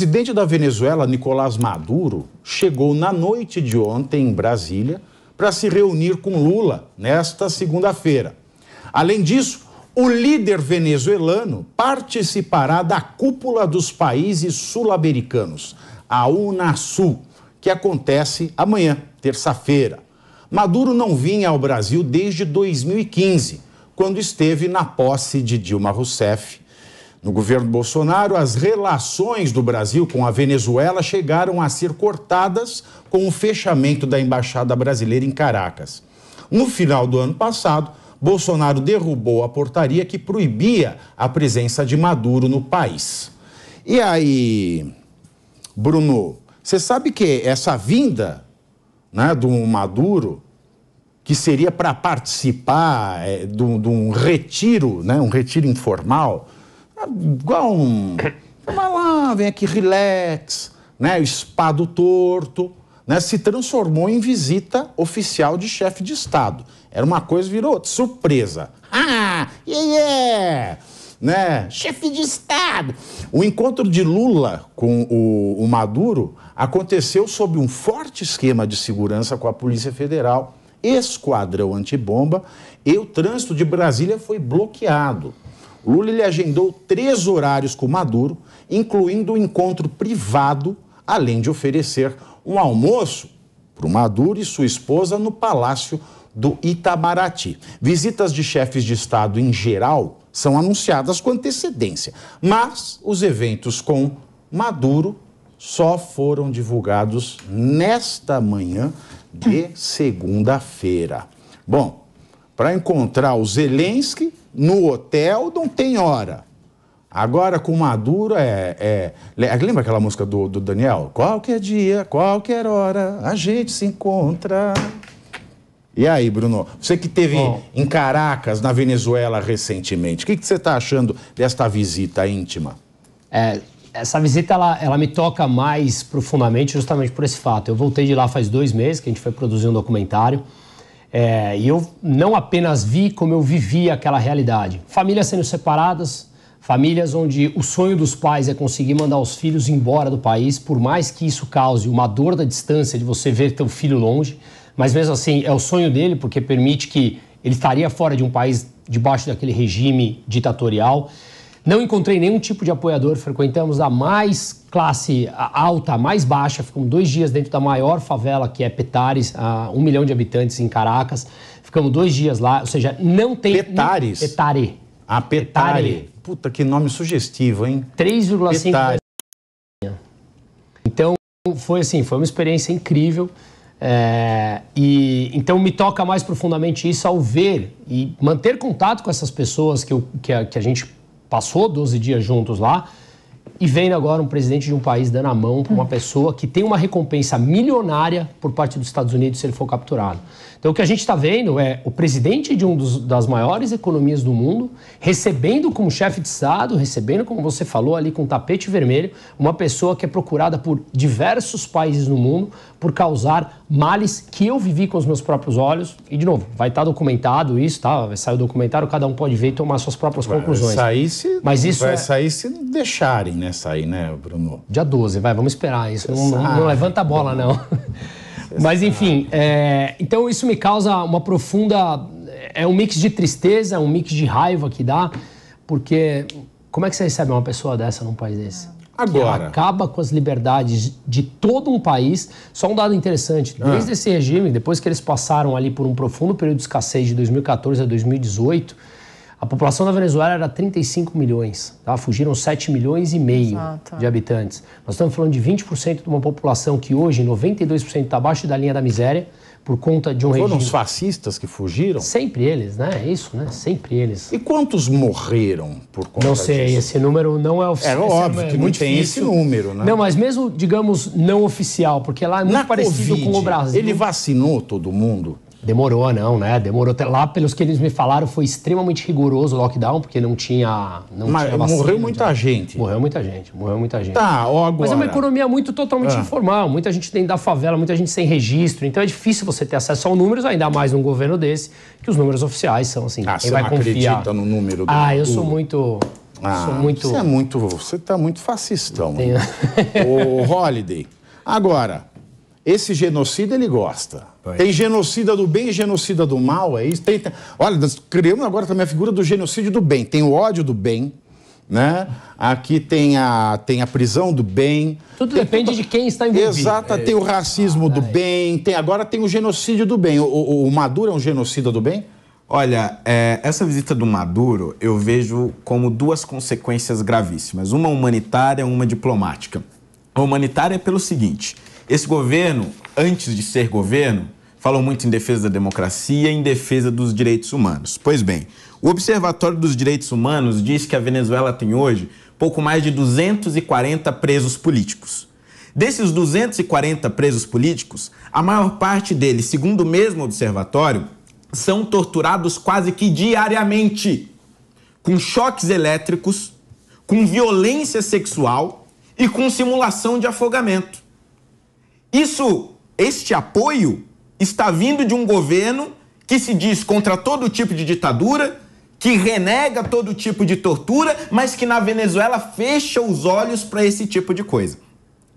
presidente da Venezuela, Nicolás Maduro, chegou na noite de ontem em Brasília para se reunir com Lula nesta segunda-feira. Além disso, o líder venezuelano participará da cúpula dos países sul-americanos, a Unasul, que acontece amanhã, terça-feira. Maduro não vinha ao Brasil desde 2015, quando esteve na posse de Dilma Rousseff. No governo Bolsonaro, as relações do Brasil com a Venezuela chegaram a ser cortadas com o fechamento da embaixada brasileira em Caracas. No final do ano passado, Bolsonaro derrubou a portaria que proibia a presença de Maduro no país. E aí, Bruno, você sabe que essa vinda, né, do Maduro, que seria para participar de um retiro, né, um retiro informal, igual vai lá, vem aqui, relax, né, o espado torto, né, se transformou em visita oficial de chefe de Estado. Era uma coisa, virou surpresa. Né, chefe de Estado. O encontro de Lula com o Maduro aconteceu sob um forte esquema de segurança com a Polícia Federal, esquadrão antibomba, e o trânsito de Brasília foi bloqueado. Lula ele agendou 3 horários com Maduro, incluindo um encontro privado, além de oferecer um almoço para o Maduro e sua esposa no Palácio do Itamaraty. Visitas de chefes de Estado em geral são anunciadas com antecedência, mas os eventos com Maduro só foram divulgados nesta manhã de segunda-feira. Bom, para encontrar o Zelensky no hotel não tem hora. Agora com Maduro lembra aquela música do Daniel? Qualquer dia, qualquer hora, a gente se encontra. E aí, Bruno, você que esteve em Caracas, na Venezuela, recentemente, o que você está achando desta visita íntima? Essa visita, ela me toca mais profundamente justamente por esse fato. Eu voltei de lá faz 2 meses, que a gente foi produzir um documentário, e eu não apenas vi, como eu vivi aquela realidade. Famílias sendo separadas, famílias onde o sonho dos pais é conseguir mandar os filhos embora do país, por mais que isso cause uma dor da distância de você ver teu filho longe, mas mesmo assim é o sonho dele, porque permite que ele estaria fora de um país debaixo daquele regime ditatorial. Não encontrei nenhum tipo de apoiador, frequentamos a mais classe alta, a mais baixa, ficamos 2 dias dentro da maior favela, que é Petares, a 1 milhão de habitantes em Caracas, ficamos 2 dias lá, ou seja, não tem... Petares? Petare. Petare. Puta, que nome sugestivo, hein? 3,5%. Então, foi uma experiência incrível. Então me toca mais profundamente isso ao ver e manter contato com essas pessoas que a gente passou 12 dias juntos lá, e vendo agora um presidente de um país dando a mão para uma pessoa que tem uma recompensa milionária por parte dos Estados Unidos se ele for capturado. Então o que a gente está vendo é o presidente de das maiores economias do mundo recebendo como chefe de Estado, recebendo, como você falou ali, com tapete vermelho, uma pessoa que é procurada por diversos países no mundo por causar males que eu vivi com os meus próprios olhos. E, de novo, vai estar documentado isso, tá? Vai sair o documentário, cada um pode ver e tomar suas próprias conclusões. Vai sair se deixarem, né? Sair, né, Bruno? Dia 12, vamos esperar isso. Não levanta a bola, não. Mas, enfim, então isso me causa uma profunda... É um mix de tristeza, um mix de raiva que dá, porque como é que você recebe uma pessoa dessa num país desse? Agora... Que acaba com as liberdades de todo um país. Só um dado interessante, desde esse regime, depois que eles passaram ali por um profundo período de escassez de 2014 a 2018, a população da Venezuela era 35 milhões, tá? Fugiram 7 milhões e meio de habitantes. Nós estamos falando de 20% de uma população que hoje, 92%, está abaixo da linha da miséria, por conta de um regime... Foram os fascistas que fugiram? Sempre eles, né? É isso, né? Sempre eles. E quantos morreram por conta disso? Não sei, esse número não é oficial. É óbvio que não tem esse número, né? Não, mas mesmo, digamos, não oficial, porque lá é muito parecido com o Brasil. Ele vacinou todo mundo? Demorou, não, né? Demorou. Lá, pelos que eles me falaram, foi extremamente rigoroso o lockdown, porque não tinha vacina. Morreu muita gente. Morreu muita gente. Tá, agora... Mas é uma economia totalmente informal. Muita gente dentro da favela, muita gente sem registro. Então é difícil você ter acesso aos números, ainda mais num governo desse, que os números oficiais são assim. Você vai não acredita no número do... Eu sou muito... Você está muito fascistão. O Holliday. Agora, esse genocida ele gosta. Tem genocida do bem e genocida do mal, é isso? Olha, nós criamos agora também a figura do genocídio do bem. Tem o ódio do bem, né? Aqui tem a prisão do bem. Tudo depende de quem está envolvido. Exato, tem o racismo do bem, agora tem o genocídio do bem. O Maduro é um genocida do bem? Olha, essa visita do Maduro eu vejo como duas consequências gravíssimas. Uma humanitária, uma diplomática. A humanitária é pelo seguinte: esse governo, antes de ser governo, falou muito em defesa da democracia e em defesa dos direitos humanos. Pois bem, o Observatório dos Direitos Humanos diz que a Venezuela tem hoje pouco mais de 240 presos políticos. Desses 240 presos políticos, a maior parte deles, segundo o mesmo observatório, são torturados quase que diariamente, com choques elétricos, com violência sexual e com simulação de afogamento. Este apoio está vindo de um governo que se diz contra todo tipo de ditadura, que renega todo tipo de tortura, mas que na Venezuela fecha os olhos para esse tipo de coisa.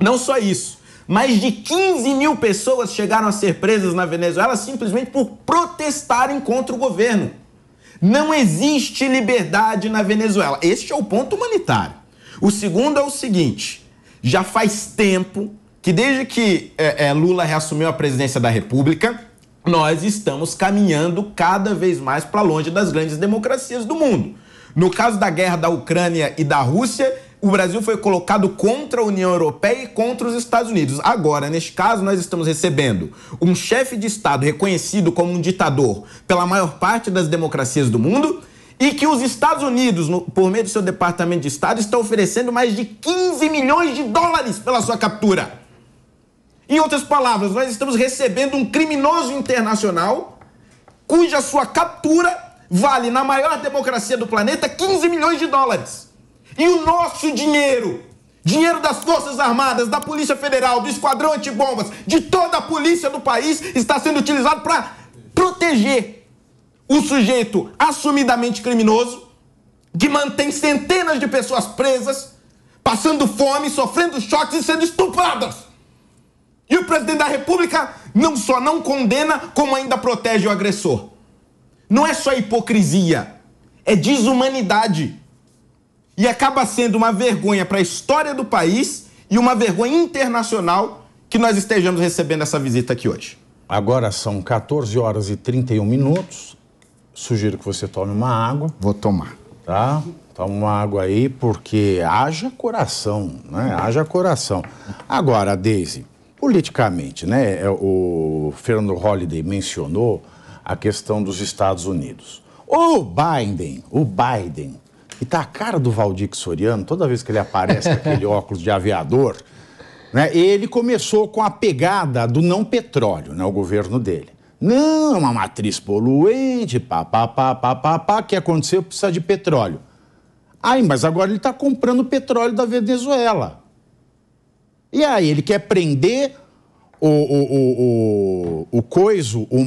Não só isso, mais de 15 mil pessoas chegaram a ser presas na Venezuela simplesmente por protestarem contra o governo. Não existe liberdade na Venezuela. Este é o ponto humanitário. O segundo é o seguinte: já faz tempo que desde que Lula reassumiu a presidência da República, nós estamos caminhando cada vez mais para longe das grandes democracias do mundo. No caso da guerra da Ucrânia e da Rússia, o Brasil foi colocado contra a União Europeia e contra os Estados Unidos. Agora, neste caso, nós estamos recebendo um chefe de Estado reconhecido como um ditador pela maior parte das democracias do mundo e que os Estados Unidos, por meio do seu Departamento de Estado, está oferecendo mais de 15 milhões de dólares pela sua captura. Em outras palavras, nós estamos recebendo um criminoso internacional cuja sua captura vale, na maior democracia do planeta, 15 milhões de dólares. E o nosso dinheiro, dinheiro das Forças Armadas, da Polícia Federal, do Esquadrão Antibombas, de toda a polícia do país, está sendo utilizado para proteger o sujeito assumidamente criminoso, que mantém centenas de pessoas presas, passando fome, sofrendo choques e sendo estupradas. E o presidente da República não só não condena, como ainda protege o agressor. Não é só hipocrisia, é desumanidade. E acaba sendo uma vergonha para a história do país e uma vergonha internacional que nós estejamos recebendo essa visita aqui hoje. Agora são 14 horas e 31 minutos. Sugiro que você tome uma água. Vou tomar. Tá? Toma uma água aí, porque haja coração, né? Haja coração. Agora, Deise, politicamente, né? O Fernando Holliday mencionou a questão dos Estados Unidos. O Biden, que tá a cara do Valdir Soriano, toda vez que ele aparece com aquele óculos de aviador, né? Ele começou com a pegada do não petróleo, né? O governo dele. Não, uma matriz poluente, que aconteceu, precisa de petróleo. Mas agora ele está comprando petróleo da Venezuela. E aí, ele quer prender o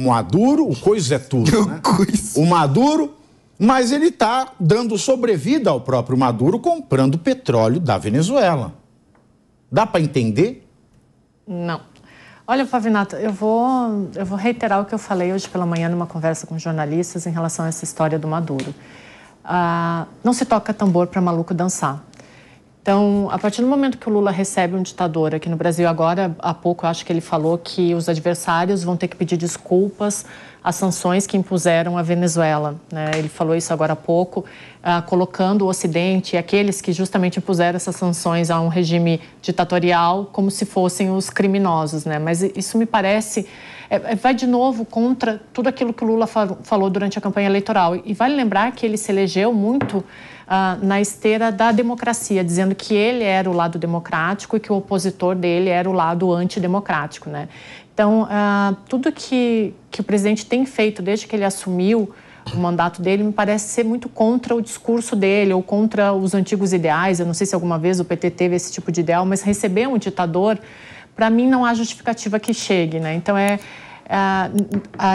Maduro, o coiso é tudo, né? O Maduro, mas ele está dando sobrevida ao próprio Maduro comprando petróleo da Venezuela. Dá para entender? Não. Olha, Pavinato, eu vou reiterar o que eu falei hoje pela manhã numa conversa com jornalistas em relação a essa história do Maduro. Não se toca tambor para maluco dançar. Então, a partir do momento que o Lula recebe um ditador aqui no Brasil, agora há pouco eu acho que ele falou que os adversários vão ter que pedir desculpas às sanções que impuseram à Venezuela, né? Ele falou isso agora há pouco, colocando o Ocidente e aqueles que justamente impuseram essas sanções a um regime ditatorial como se fossem os criminosos, né? Mas isso me parece... vai de novo contra tudo aquilo que o Lula falou durante a campanha eleitoral. E vale lembrar que ele se elegeu muito na esteira da democracia, dizendo que ele era o lado democrático e que o opositor dele era o lado antidemocrático, né? Então, tudo que o presidente tem feito desde que ele assumiu o mandato dele me parece ser muito contra o discurso dele ou contra os antigos ideais. Eu não sei se alguma vez o PT teve esse tipo de ideal, mas receber um ditador, para mim, não há justificativa que chegue, né? Então,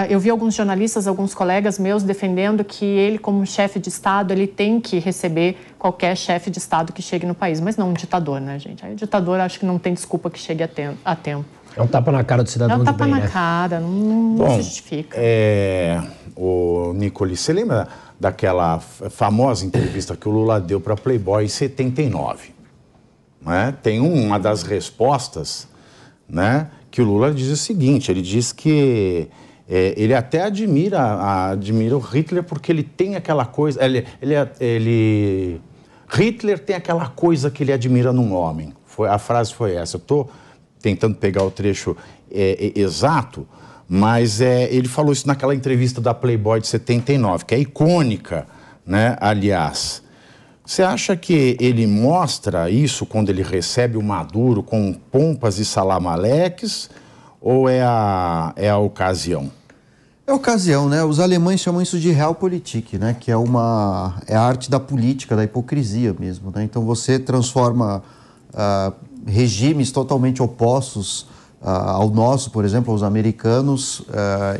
Eu vi alguns jornalistas, alguns colegas meus defendendo que ele, como chefe de Estado, ele tem que receber qualquer chefe de Estado que chegue no país. Mas não um ditador, né, gente? Aí o ditador acho que não tem desculpa que chegue a tempo. É um tapa na cara do cidadão de bem, né? É um tapa na cara, não se justifica. O Nicoli, você lembra daquela famosa entrevista que o Lula deu para Playboy em 79? Né? Tem uma das respostas, né, que o Lula diz o seguinte, ele diz que ele até admira o Hitler porque ele tem aquela coisa, Hitler tem aquela coisa que ele admira num homem. A frase foi essa. Eu estou tentando pegar o trecho exato, mas ele falou isso naquela entrevista da Playboy de 79, que é icônica, né, aliás. Você acha que ele mostra isso quando ele recebe o Maduro com pompas e salamaleques ou é a ocasião? É a ocasião, né? Os alemães chamam isso de Realpolitik, né? Que é a arte da política, da hipocrisia mesmo, né? Então você transforma regimes totalmente opostos ao nosso, por exemplo, aos americanos,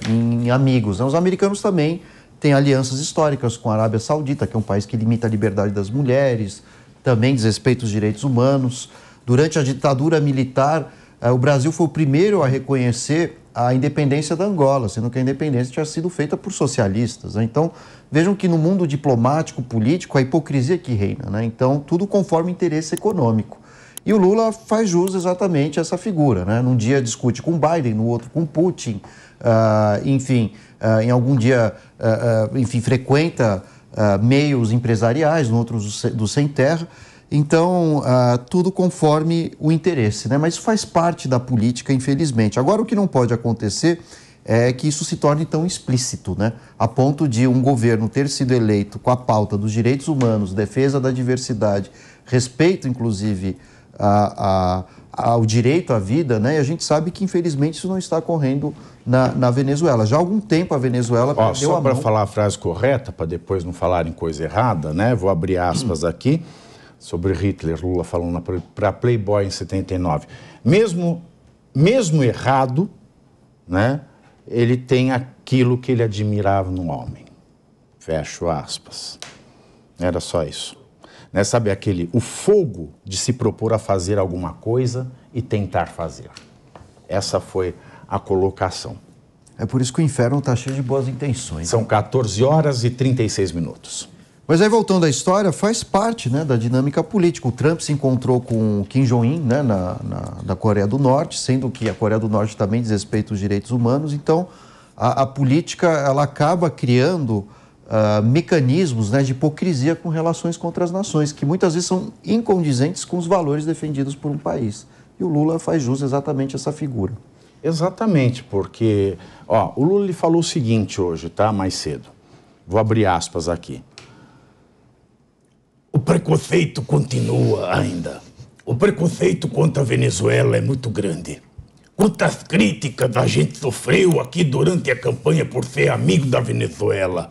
em amigos, né? Os americanos também tem alianças históricas com a Arábia Saudita, que é um país que limita a liberdade das mulheres, também desrespeita os direitos humanos. Durante a ditadura militar, o Brasil foi o primeiro a reconhecer a independência da Angola, sendo que a independência tinha sido feita por socialistas, né? Então, vejam que no mundo diplomático, político, a hipocrisia que reina, né? Então, tudo conforme interesse econômico. E o Lula faz jus exatamente a essa figura, né? Num dia discute com Biden, no outro com Putin, em algum dia, frequenta meios empresariais, no outro do sem terra. Então, tudo conforme o interesse, né? Mas isso faz parte da política, infelizmente. Agora, o que não pode acontecer é que isso se torne tão explícito, né? A ponto de um governo ter sido eleito com a pauta dos direitos humanos, defesa da diversidade, respeito, inclusive, ao direito à vida, né? E a gente sabe que, infelizmente, isso não está ocorrendo na Venezuela. Já há algum tempo a Venezuela perdeu só a mão. para falar a frase correta, para depois não falarem coisa errada, né? Vou abrir aspas aqui sobre Hitler, Lula falando para Playboy em 79. Mesmo errado, né? Ele tem aquilo que ele admirava no homem. Fecho aspas. Era só isso. Né? Sabe o fogo de se propor a fazer alguma coisa e tentar fazer. Essa foi a colocação. É por isso que o inferno está cheio de boas intenções. São 14 horas e 36 minutos. Mas aí, voltando à história, faz parte, né, da dinâmica política. O Trump se encontrou com o Kim Jong-un, né, da Coreia do Norte, sendo que a Coreia do Norte também desrespeita os direitos humanos. Então, a política ela acaba criando mecanismos, né, de hipocrisia com relações contra as nações, que muitas vezes são incondizentes com os valores defendidos por um país. E o Lula faz jus exatamente a essa figura. Exatamente, porque o Lula ele falou o seguinte hoje, tá? Mais cedo. Vou abrir aspas aqui. O preconceito continua ainda. O preconceito contra a Venezuela é muito grande. Quantas críticas a gente sofreu aqui durante a campanha por ser amigo da Venezuela.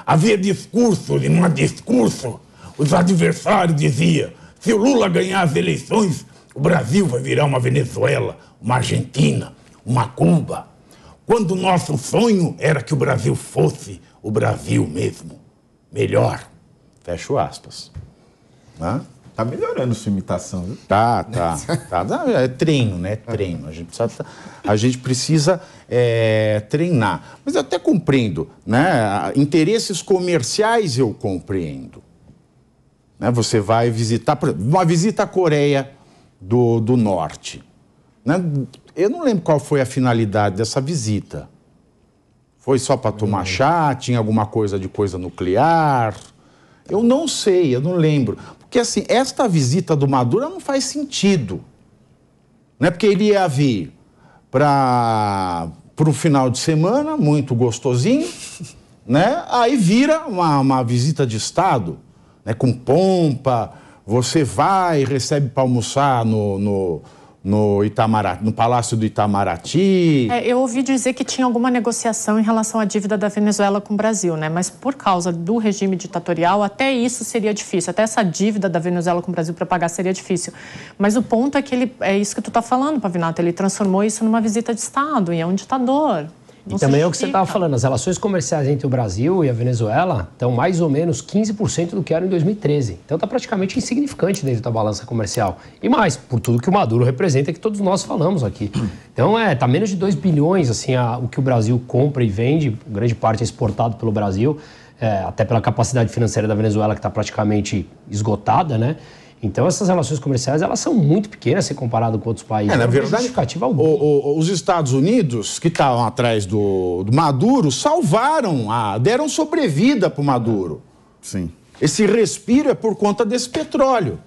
Havia discurso e não há discurso. Os adversários diziam, se o Lula ganhar as eleições, o Brasil vai virar uma Venezuela, uma Argentina, uma Cuba. Quando o nosso sonho era que o Brasil fosse o Brasil mesmo. Melhor. Fecho aspas. Tá melhorando sua imitação, viu? Tá. É treino, né? Treino. A gente precisa treinar. Mas eu até compreendo, né? Interesses comerciais eu compreendo. Né? Você vai visitar, por exemplo, uma visita à Coreia do Norte. Né? Eu não lembro qual foi a finalidade dessa visita. Foi só para tomar chá? Tinha alguma coisa de coisa nuclear? Eu não sei, eu não lembro. Porque, assim, esta visita do Maduro não faz sentido. Né? Porque ele ia vir para o final de semana, muito gostosinho, né? Aí vira uma visita de Estado, né? Com pompa, você vai, recebe para almoçar no no Itamaraty, no Palácio do Itamaraty. Eu ouvi dizer que tinha alguma negociação em relação à dívida da Venezuela com o Brasil, né? Mas por causa do regime ditatorial, até isso seria difícil. Até essa dívida da Venezuela com o Brasil para pagar seria difícil. Mas o ponto é que é isso que tu está falando, Pavinato. Ele transformou isso numa visita de Estado e é um ditador. E também é o que você estava falando, as relações comerciais entre o Brasil e a Venezuela estão mais ou menos 15% do que eram em 2013. Então está praticamente insignificante dentro da balança comercial. E mais, por tudo que o Maduro representa, que todos nós falamos aqui. Então está menos de 2 bilhões assim, o que o Brasil compra e vende, grande parte é exportado pelo Brasil, até pela capacidade financeira da Venezuela que está praticamente esgotada, né? Então, essas relações comerciais, elas são muito pequenas se comparado com outros países. Na verdade, os Estados Unidos, que estavam atrás do Maduro, deram sobrevida para o Maduro. Sim. Esse respiro é por conta desse petróleo.